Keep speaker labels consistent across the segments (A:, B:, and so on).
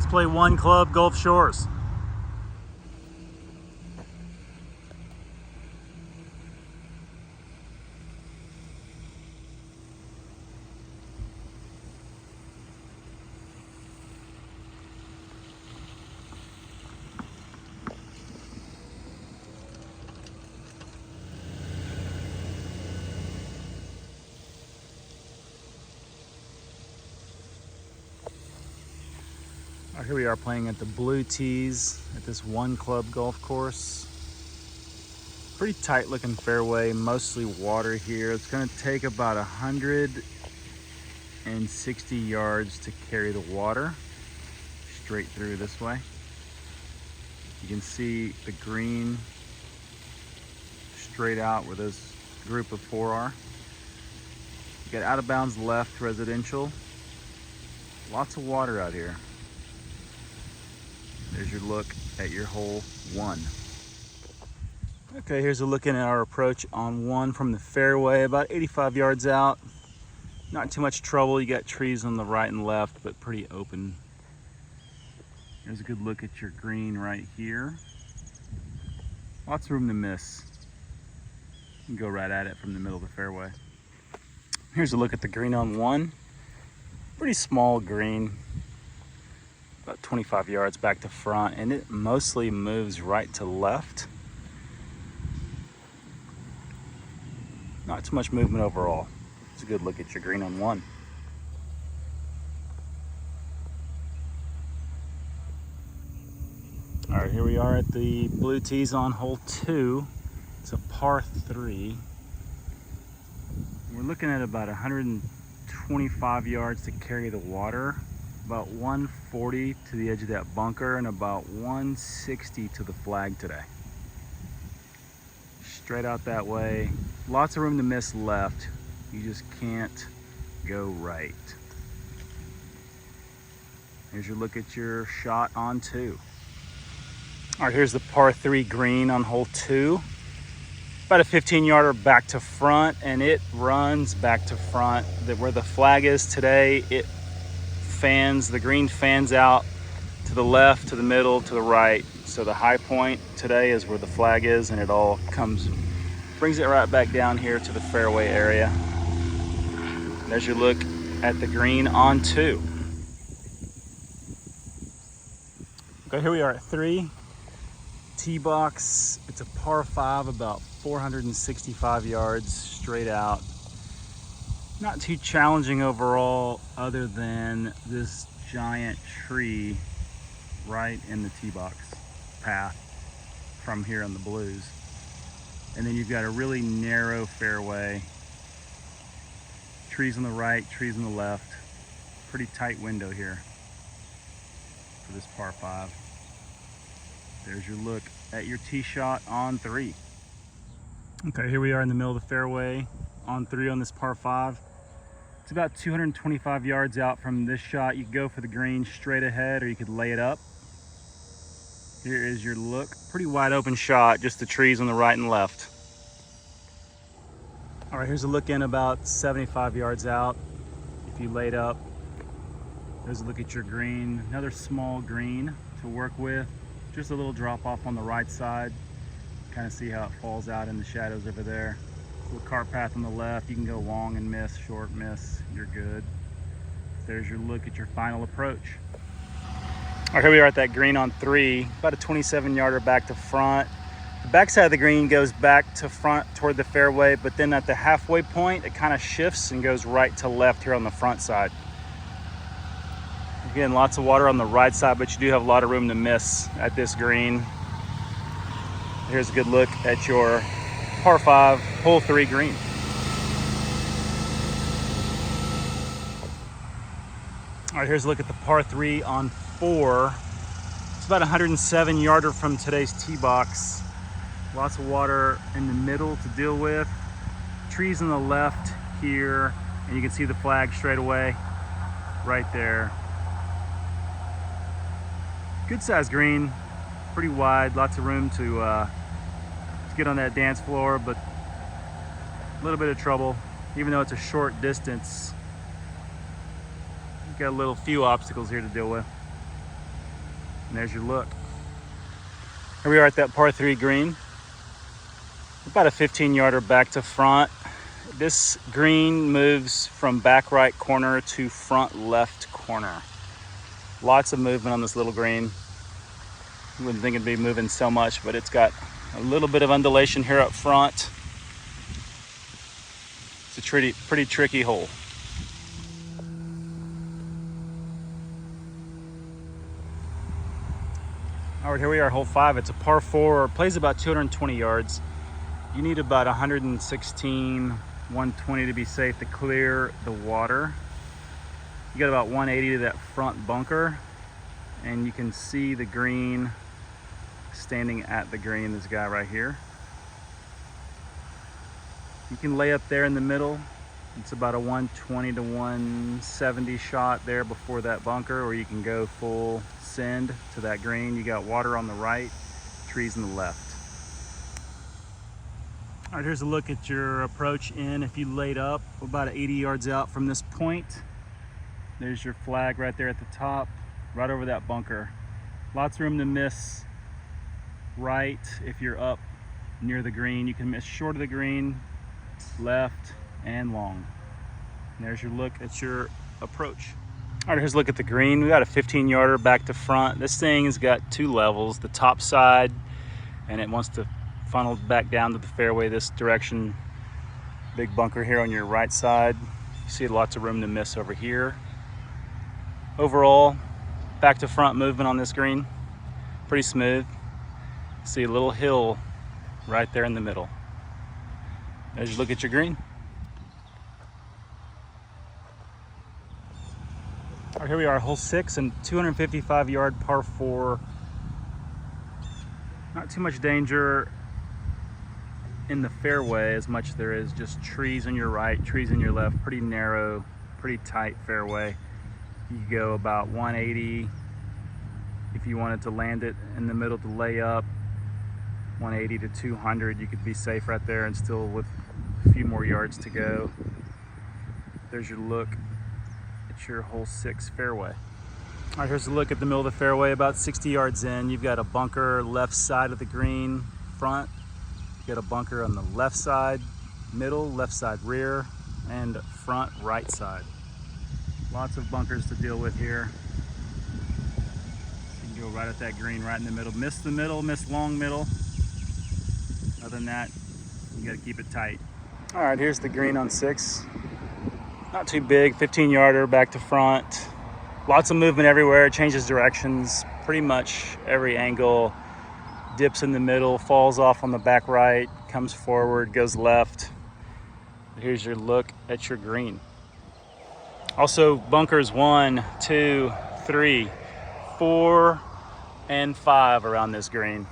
A: Let's play one club Gulf Shores. Here we are playing at the Blue Tees at this one club golf course. Pretty tight looking fairway, mostly water here. It's gonna take about 160 yards to carry the water straight through this way. You can see the green straight out where this group of four are. You got out of bounds left residential. Lots of water out here. There's your look at your hole one. Okay, here's a look at our approach on one from the fairway, about 85 yards out. Not too much trouble. You got trees on the right and left, but pretty open. Here's a good look at your green right here. Lots of room to miss. You can go right at it from the middle of the fairway. Here's a look at the green on one. Pretty small green. About 25 yards back to front, and it mostly moves right to left. Not too much movement overall. It's a good look at your green on one. All right, here we are at the Blue Tees on hole two. It's a par three. We're looking at about 125 yards to carry the water. About 140 to the edge of that bunker and about 160 to the flag today. Straight out that way. Lots of room to miss left. You just can't go right. Here's your look at your shot on two. All right, here's the par three green on hole two. About a 15-yarder back to front, and it runs back to front. Where the flag is today, the green fans out to the left, to the middle, to the right. So the high point today is where the flag is, and it all brings it right back down here to the fairway area. There's your look at the green on two. Okay, here we are at three. Tee box, it's a par five, about 465 yards straight out. Not too challenging overall, other than this giant tree right in the tee box path from here on the Blues. And then you've got a really narrow fairway. Trees on the right, trees on the left. Pretty tight window here for this par five. There's your look at your tee shot on three. Okay, here we are in the middle of the fairway on three on this par five. It's about 225 yards out from this shot. You could go for the green straight ahead, or you could lay it up. Here is your look. Pretty wide open shot, just the trees on the right and left. All right, here's a look in about 75 yards out. If you laid up, there's a look at your green. Another small green to work with. Just a little drop off on the right side. Kind of see how it falls out in the shadows over there. Little cart path on the left. You can go long and miss, short miss, you're good. There's your look at your final approach. All right, here we are at that green on three, about a 27-yarder back to front. The backside of the green goes back to front toward the fairway, but then at the halfway point, it kind of shifts and goes right to left here on the front side. Again, lots of water on the right side, but you do have a lot of room to miss at this green. Here's a good look at your par five, hole three green. All right, here's a look at the par three on four. It's about a 107-yarder from today's tee box. Lots of water in the middle to deal with. Trees on the left here, and you can see the flag straight away right there. Good size green, pretty wide, lots of room to get on that dance floor, but a little bit of trouble. Even though it's a short distance, you've got a few obstacles here to deal with. And there's your look. Here we are at that par 3 green. About a 15-yarder back to front. This green moves from back right corner to front left corner. Lots of movement on this little green. You wouldn't think it'd be moving so much, but it's got a little bit of undulation here up front. It's a pretty tricky hole. All right, here we are, hole 5. It's a par 4, plays about 220 yards. You need about 116, 120 to be safe to clear the water. You got about 180 to that front bunker, and you can see the green standing at the green, this guy right here. You can lay up there in the middle. It's about a 120 to 170 shot there before that bunker, or you can go full send to that green. You got water on the right, trees on the left. All right, here's a look at your approach in. If you laid up about 80 yards out from this point, there's your flag right there at the top, right over that bunker. Lots of room to miss right if you're up near the green. You can miss short of the green, left, and long. And there's your look at your approach. All right, here's a look at the green. We got a 15-yarder back to front. This thing has got 2 levels, the top side, and it wants to funnel back down to the fairway this direction. Big bunker here on your right side. You see lots of room to miss over here. Overall, back to front movement on this green, pretty smooth. See a little hill right there in the middle. As you look at your green. All right, here we are, hole 6 and 255-yard par 4. Not too much danger in the fairway as much as there is just trees on your right, trees on your left. Pretty narrow, pretty tight fairway. You could go about 180 if you wanted to land it in the middle to lay up. 180 to 200, you could be safe right there and still with a few more yards to go. There's your look at your hole 6 fairway. All right, here's a look at the middle of the fairway, about 60 yards in. You've got a bunker left side of the green front. You got a bunker on the left side, middle, left side rear, and front right side. Lots of bunkers to deal with here. You can go right at that green right in the middle. Miss long middle. Other than that, you gotta keep it tight. All right, here's the green on 6. Not too big, 15-yarder back to front. Lots of movement everywhere, changes directions, pretty much every angle. Dips in the middle, falls off on the back right, comes forward, goes left. Here's your look at your green. Also, bunkers 1, 2, 3, 4, and 5 around this green.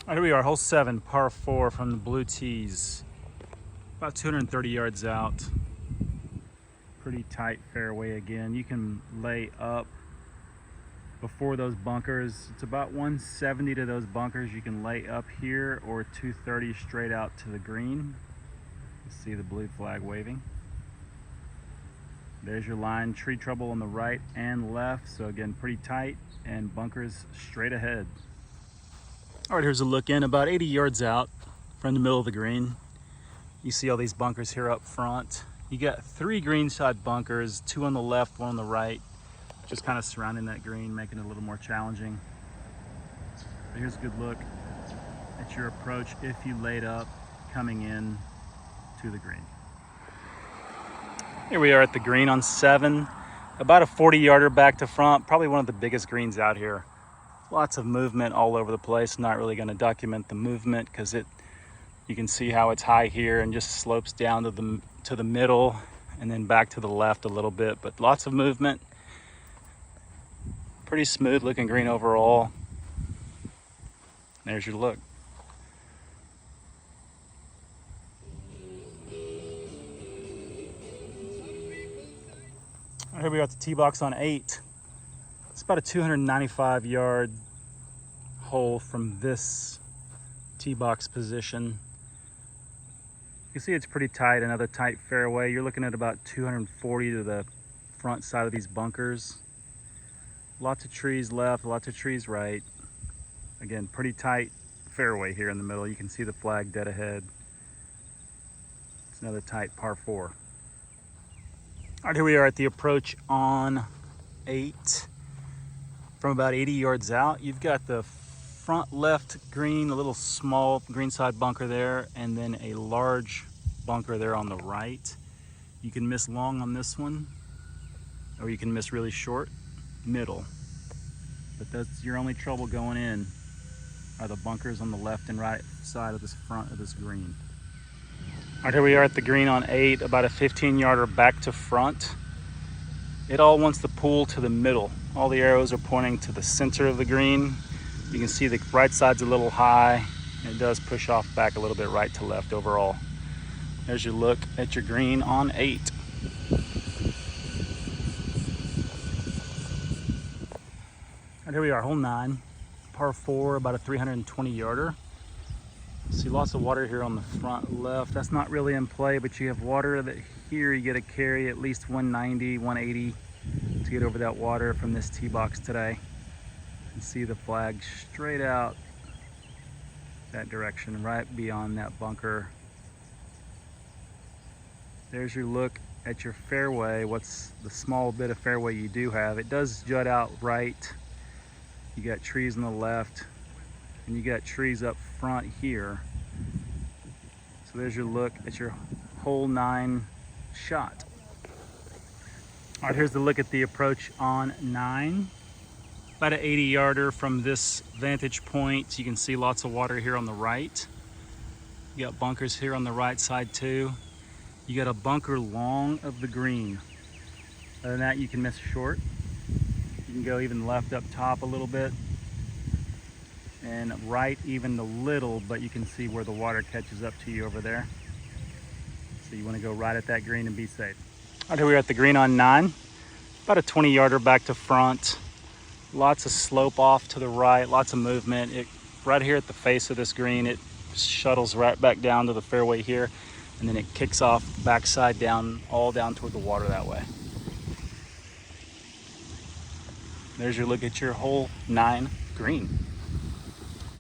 A: All right, here we are, hole 7, par 4 from the blue tees. About 230 yards out. Pretty tight fairway again. You can lay up before those bunkers. It's about 170 to those bunkers. You can lay up here, or 230 straight out to the green. You see the blue flag waving. There's your line. Tree trouble on the right and left. So again, pretty tight, and bunkers straight ahead. All right, here's a look in about 80 yards out from the middle of the green. You see all these bunkers here up front. You got 3 greenside bunkers, 2 on the left, 1 on the right, just kind of surrounding that green, making it a little more challenging. But here's a good look at your approach if you laid up coming in to the green. Here we are at the green on 7, about a 40-yarder back to front, probably one of the biggest greens out here. Lots of movement all over the place. Not really going to document the movement because you can see how it's high here and just slopes down to the middle and then back to the left a little bit, but lots of movement. Pretty smooth looking green overall. There's your look. All right, here we got the tee box on 8. It's about a 295-yard hole from this tee box position. You see it's pretty tight, another tight fairway. You're looking at about 240 to the front side of these bunkers. Lots of trees left, lots of trees right. Again, pretty tight fairway here in the middle. You can see the flag dead ahead. It's another tight par 4. All right, here we are at the approach on 8. From about 80 yards out, you've got the front left green, a little small greenside bunker there, and then a large bunker there on the right. You can miss long on this one, or you can miss really short, middle. But that's your only trouble going in, are the bunkers on the left and right side of this front of this green. All right, here we are at the green on 8, about a 15-yarder back to front. It all wants the pool to the middle. All the arrows are pointing to the center of the green. You can see the right side's a little high. It does push off back a little bit right to left overall. There's your look at your green on 8. And here we are, hole 9, par 4, about a 320-yarder. See lots of water here on the front left. That's not really in play, but you have water that here you get to carry at least 190, 180 to get over that water from this tee box today. You can see the flag straight out that direction, right beyond that bunker. There's your look at your fairway. What's the small bit of fairway you do have? It does jut out right. You got trees on the left, and you got trees up front here. So there's your look at your hole 9 shot. All right, here's the look at the approach on 9. About an 80-yarder from this vantage point. You can see lots of water here on the right. You got bunkers here on the right side too. You got a bunker long of the green. Other than that, you can miss short. You can go even left up top a little bit, and right even a little, but you can see where the water catches up to you over there. So you want to go right at that green and be safe. All right, here we are at the green on 9. About a 20-yarder back to front. Lots of slope off to the right, lots of movement. Right here at the face of this green, it shuttles right back down to the fairway here, and then it kicks off backside down, all down toward the water that way. There's your look at your hole 9 green.